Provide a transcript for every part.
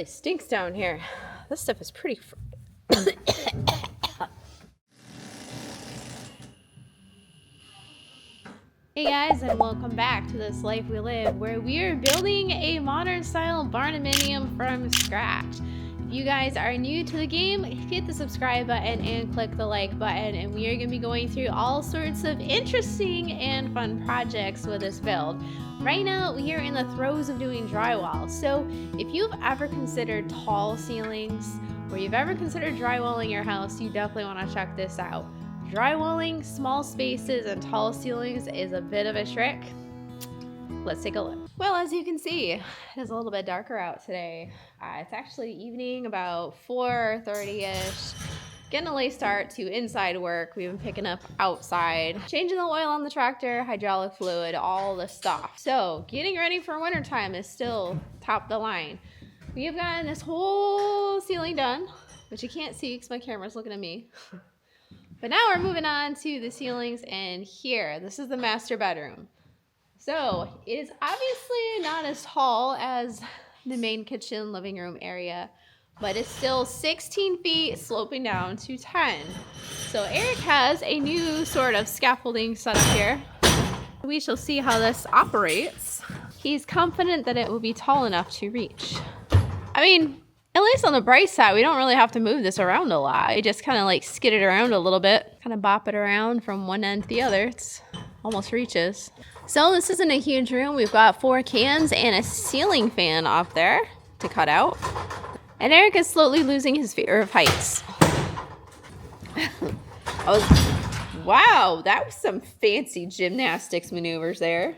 really stinks down here. This stuff is pretty Hey guys, and welcome back to This Life We Live, where we are building a modern style barndominium from scratch. If you guys are new to the game, hit the subscribe button and click the like button, and we are going to be going through all sorts of interesting and fun projects with this build. Right now, we are in the throes of doing drywall, so if you've ever considered tall ceilings, or you've ever considered drywalling your house, you definitely want to check this out. Drywalling small spaces and tall ceilings is a bit of a trick. Let's take a look. Well, as you can see, it is a little bit darker out today. It's actually evening, about 4:30ish. Getting a late start to inside work. We've been picking up outside, changing the oil on the tractor, hydraulic fluid, all the stuff. So getting ready for wintertime is still top of the line. We have gotten this whole ceiling done, which you can't see because my camera's looking at me. But now we're moving on to the ceilings, and here, this is the master bedroom. So it is obviously not as tall as the main kitchen living room area, but it's still 16 feet sloping down to 10. So Eric has a new sort of scaffolding set up here. We shall see how this operates. He's confident that it will be tall enough to reach. I mean, at least on the bright side, we don't really have to move this around a lot. You just kind of like skid it around a little bit, kind of bop it around from one end to the other. It's almost reaches. So this isn't a huge room. We've got 4 cans and a ceiling fan off there to cut out. And Eric is slowly losing his fear of heights. Wow, that was some fancy gymnastics maneuvers there.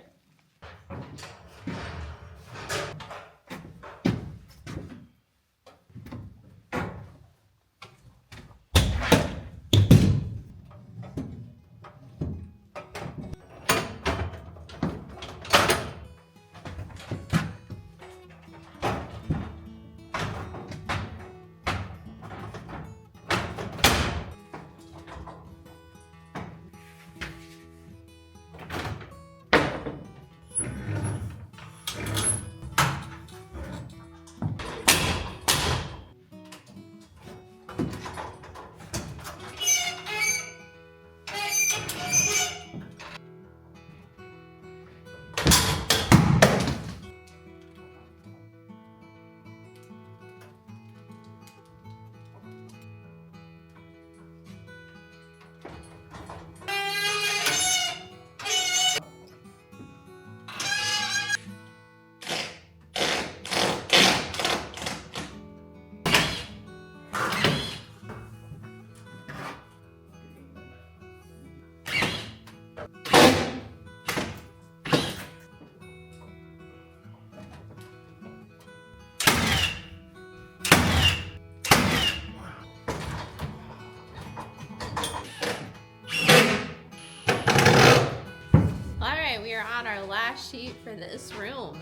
We are on our last sheet for this room.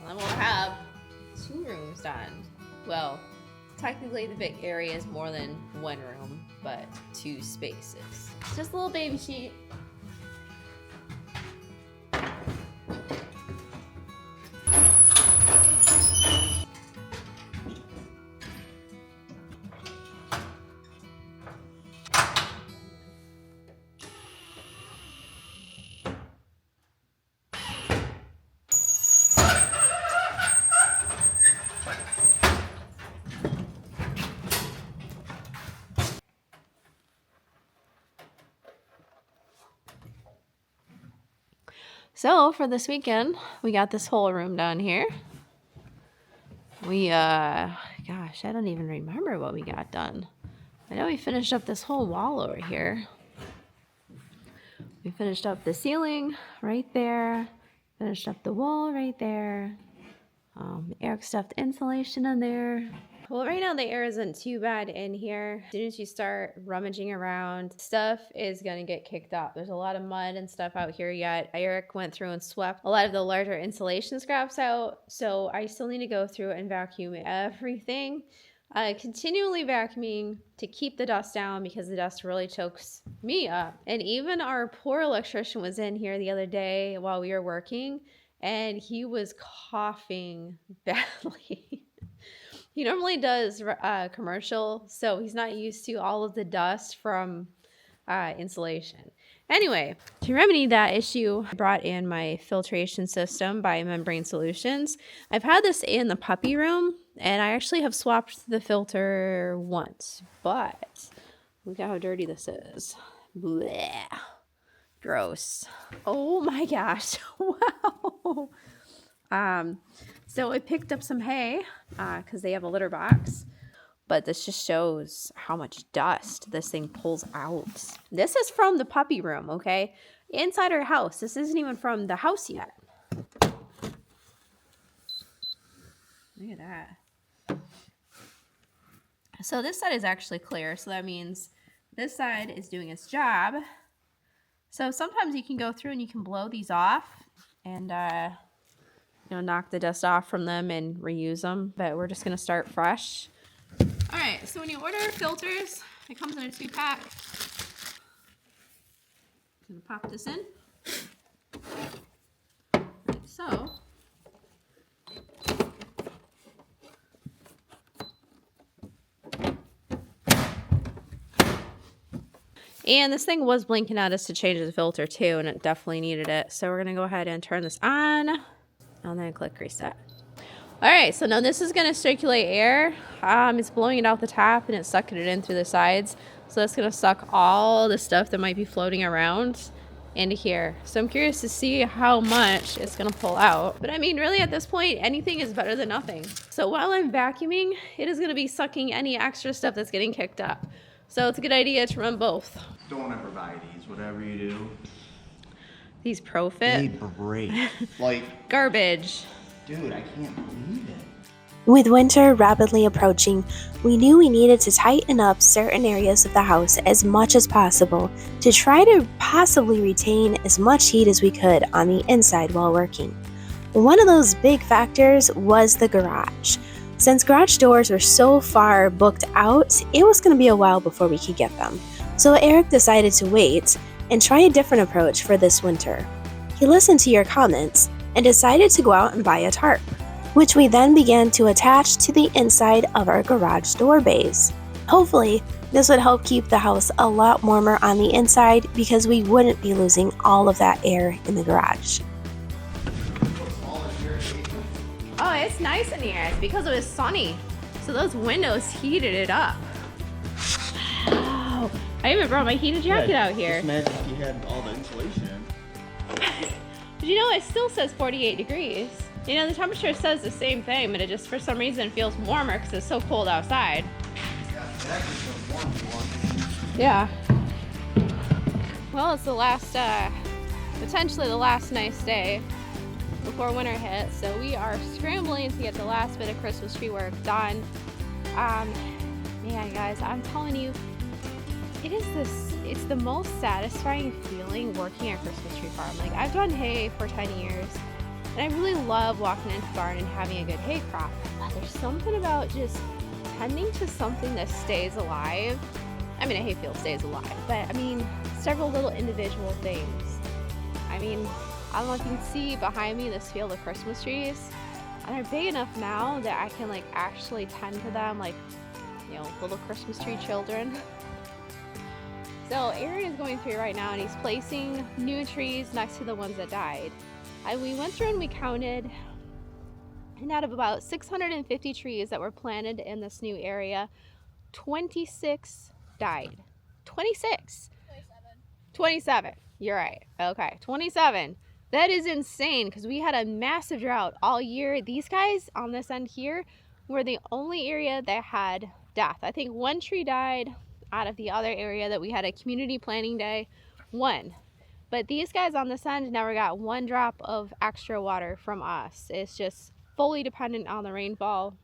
And then we'll have 2 rooms done. Well, technically the big area is more than 1 room, but 2 spaces. It's just a little baby sheet. So for this weekend, we got this whole room done here. We, gosh, I don't even remember what we got done. I know we finished up this whole wall over here. We finished up the ceiling right there. Finished up the wall right there. Eric stuffed insulation in there. Well, right now the air isn't too bad in here. As soon as you start rummaging around, stuff is gonna get kicked up. There's a lot of mud and stuff out here yet. Eric went through and swept a lot of the larger insulation scraps out, so I still need to go through and vacuum everything. Continually vacuuming to keep the dust down because the dust really chokes me up. And even our poor electrician was in here the other day while we were working, and he was coughing badly. He normally does commercial, so he's not used to all of the dust from insulation. Anyway, to remedy that issue, I brought in my filtration system by Membrane Solutions. I've had this in the puppy room, and I actually have swapped the filter once, but look at how dirty this is. Blech. Gross. Oh my gosh. Wow. So I picked up some hay because they have a litter box. But this just shows how much dust this thing pulls out. This is from the puppy room, okay? Inside our house. This isn't even from the house yet. Look at that. So this side is actually clear. So that means this side is doing its job. So sometimes you can go through and you can blow these off and knock the dust off from them and reuse them. But we're just going to start fresh. All right, so when you order filters, it comes in a 2-pack. I'm gonna pop this in, like so. And this thing was blinking at us to change the filter too, and it definitely needed it. So we're gonna go ahead and turn this on, and then click reset. All right, so now this is going to circulate air. It's blowing it out the top and it's sucking it in through the sides. So that's going to suck all the stuff that might be floating around into here. So I'm curious to see how much it's going to pull out. But I mean, really at this point, anything is better than nothing. So while I'm vacuuming, it is going to be sucking any extra stuff that's getting kicked up. So it's a good idea to run both. Don't ever buy these, whatever you do. These Profit. They break. Like garbage. Dude, I can't believe it. With winter rapidly approaching, we knew we needed to tighten up certain areas of the house as much as possible to try to possibly retain as much heat as we could on the inside while working. One of those big factors was the garage. Since garage doors were so far booked out, it was going to be a while before we could get them. So Eric decided to wait and try a different approach for this winter. He listened to your comments and decided to go out and buy a tarp, which we then began to attach to the inside of our garage door bays. Hopefully, this would help keep the house a lot warmer on the inside because we wouldn't be losing all of that air in the garage. Oh, it's nice in here. It's because it was sunny. So those windows heated it up. Wow. I even brought my heated jacket out here. Just imagine if you had all the insulation in. But you know, it still says 48 degrees. You know, the temperature says the same thing, but it just for some reason feels warmer because it's so cold outside. Yeah. Well, it's the last, potentially the last nice day before winter hits, so we are scrambling to get the last bit of Christmas tree work done. Man, guys, I'm telling you, it's the most satisfying feeling working at a Christmas tree farm. Like, I've done hay for 10 years, and I really love walking into the barn and having a good hay crop. But there's something about just tending to something that stays alive. I mean, a hayfield stays alive, but I mean, several little individual things. I mean, I don't know if you can see behind me this field of Christmas trees, and they're big enough now that I can like actually tend to them like, you know, little Christmas tree children. So Aaron is going through right now and he's placing new trees next to the ones that died. We went through and we counted, and out of about 650 trees that were planted in this new area, 26 died. 26. 27. You're right. Okay, 27. That is insane because we had a massive drought all year. These guys on this end here were the only area that had death. I think one tree died out of the other area that we had a community planting day. One. But these guys on this end never got one drop of extra water from us. It's just fully dependent on the rainfall.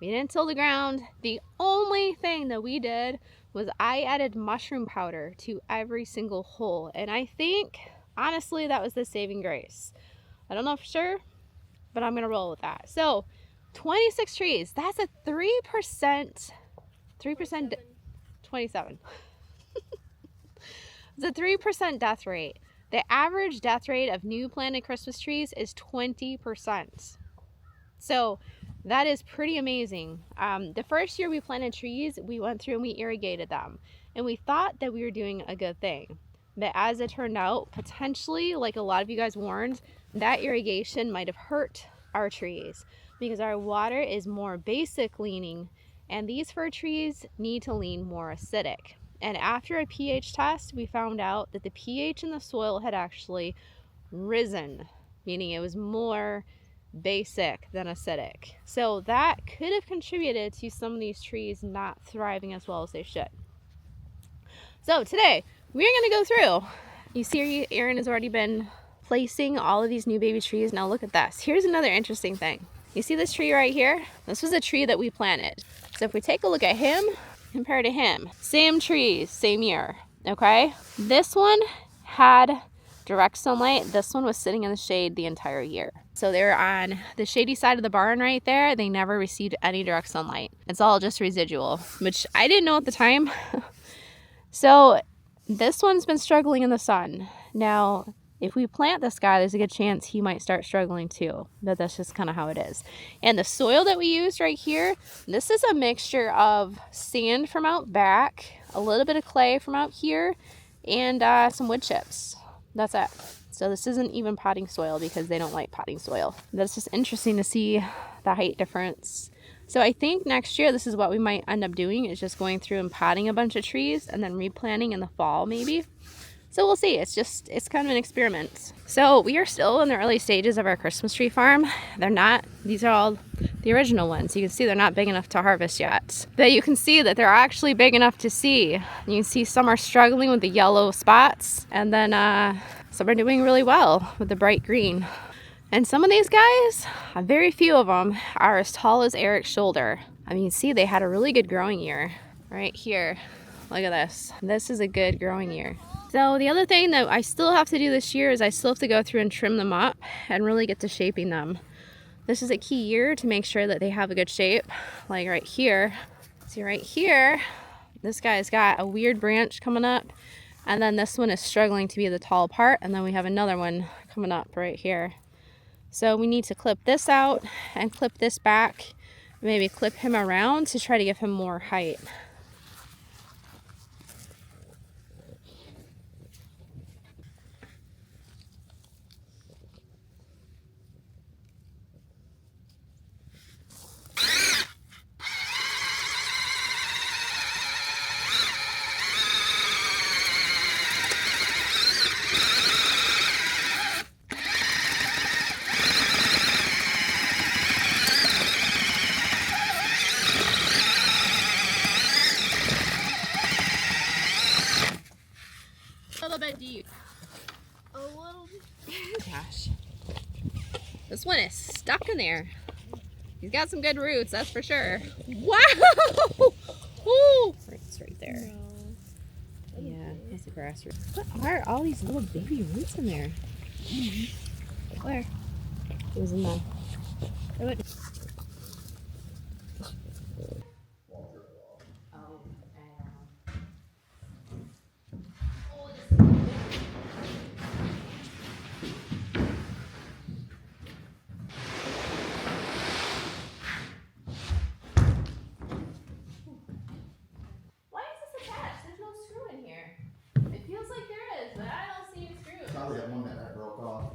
We didn't till the ground. The only thing that we did was I added mushroom powder to every single hole. And I think, honestly, that was the saving grace. I don't know for sure, but I'm going to roll with that. So, 26 trees. That's a 3%, 27. It's a 3% death rate. The average death rate of new planted Christmas trees is 20%. So That is pretty amazing. The first year we planted trees, we went through and we irrigated them. And we thought that we were doing a good thing. But as it turned out, potentially, like a lot of you guys warned, that irrigation might have hurt our trees because our water is more basic leaning, and these fir trees need to lean more acidic. And after a pH test, we found out that the pH in the soil had actually risen, meaning it was more basic than acidic. So that could have contributed to some of these trees not thriving as well as they should. So today we're going to go through. You see Aaron has already been placing all of these new baby trees. Now look at this. Here's another interesting thing. You see this tree right here? This was a tree that we planted. So if we take a look at him, compared to him, same trees, same year, okay? This one had direct sunlight. This one was sitting in the shade the entire year. So they're on the shady side of the barn right there. They never received any direct sunlight. It's all just residual, which I didn't know at the time. So this one's been struggling in the sun. Now, if we plant this guy, there's a good chance he might start struggling too. But that's just kind of how it is. And the soil that we used right here, this is a mixture of sand from out back, a little bit of clay from out here, and some wood chips. That's it. So this isn't even potting soil because they don't like potting soil. That's just interesting to see the height difference. So I think next year this is what we might end up doing, is just going through and potting a bunch of trees and then replanting in the fall maybe. So we'll see. It's kind of an experiment. So we are still in the early stages of our Christmas tree farm. These are all the original ones. You can see they're not big enough to harvest yet. But you can see that they're actually big enough to see. You can see some are struggling with the yellow spots, and then some are doing really well with the bright green. And some of these guys, very few of them, are as tall as Eric's shoulder. I mean, you see they had a really good growing year. Right here, look at this. This is a good growing year. So the other thing that I still have to do this year is I still have to go through and trim them up and really get to shaping them. This is a key year to make sure that they have a good shape. Like right here, see right here, this guy's got a weird branch coming up, and then this one is struggling to be the tall part, and then we have another one coming up right here. So we need to clip this out and clip this back, maybe clip him around to try to give him more height. A little bit deep. A little bit. Gosh. This one is stuck in there. He's got some good roots, that's for sure. Wow! Ooh! It's right there. No. Yeah, that's a grass root. What are all these little baby roots in there? Where? It was in the... Probably that one that I broke off.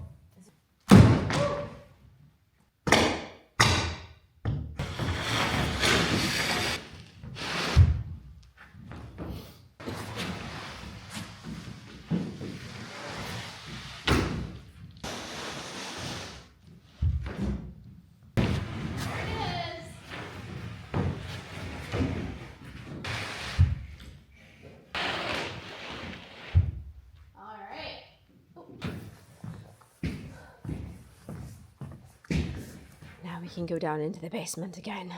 We can go down into the basement again.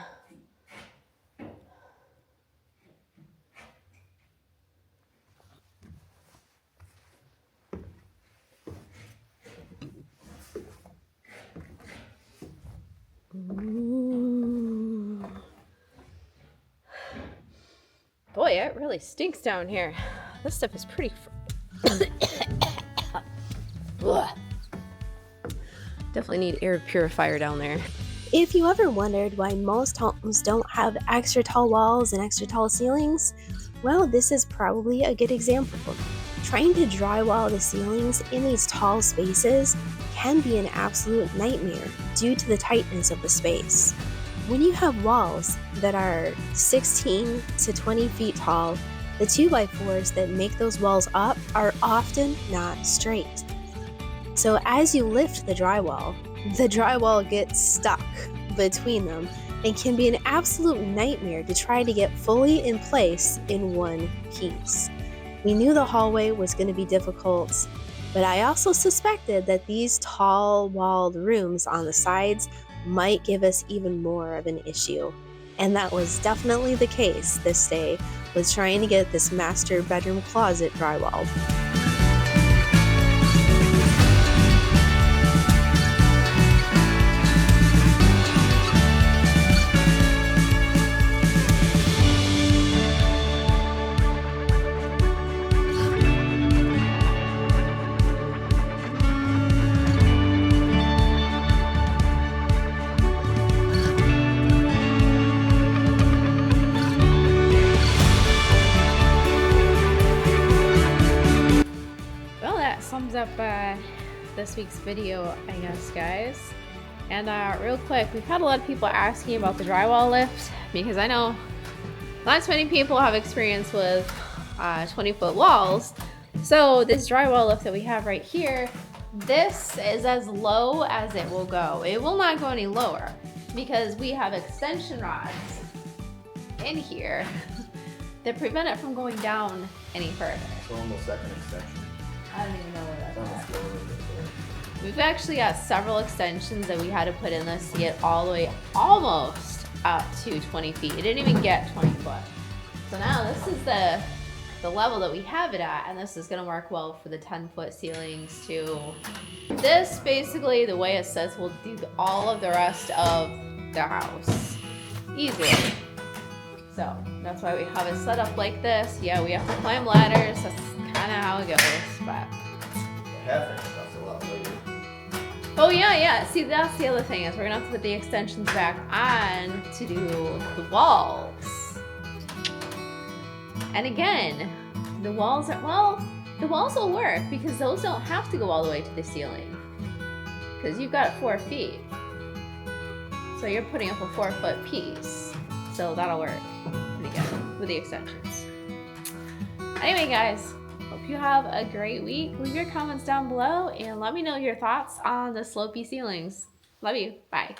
Ooh. Boy, it really stinks down here. This stuff is pretty Definitely need air purifier down there. If you ever wondered why most homes don't have extra tall walls and extra tall ceilings, well, this is probably a good example. Trying to drywall the ceilings in these tall spaces can be an absolute nightmare due to the tightness of the space. When you have walls that are 16 to 20 feet tall, the 2x4s that make those walls up are often not straight. So as you lift the drywall gets stuck between them and can be an absolute nightmare to try to get fully in place in one piece. We knew the hallway was going to be difficult, but I also suspected that these tall walled rooms on the sides might give us even more of an issue. And that was definitely the case this day with trying to get this master bedroom closet drywalled. Sums up this week's video, I guess, guys. And real quick, we've had a lot of people asking about the drywall lift because I know not too many people have experience with 20-foot walls. So this drywall lift that we have right here, this is as low as it will go. It will not go any lower because we have extension rods in here that prevent it from going down any further. So almost second extension. I don't even know where that's Almost at. go over there. We've actually got several extensions that we had to put in this to get all the way almost up to 20 feet. It didn't even get 20 foot. So now this is the level that we have it at, and this is gonna work well for the 10-foot ceilings too. This basically, the way it says, will do all of the rest of the house easily. So that's why we have it set up like this. Yeah, we have to climb ladders. That's kind of how it goes, but. The half-inch stuff's a lot later. Oh yeah. See, that's the other thing is we're gonna have to put the extensions back on to do the walls. And again, the walls will work because those don't have to go all the way to the ceiling because you've got 4 feet. So you're putting up a 4-foot piece. So that'll work pretty good with the extensions. Anyway, guys, hope you have a great week. Leave your comments down below and let me know your thoughts on the slopey ceilings. Love you. Bye.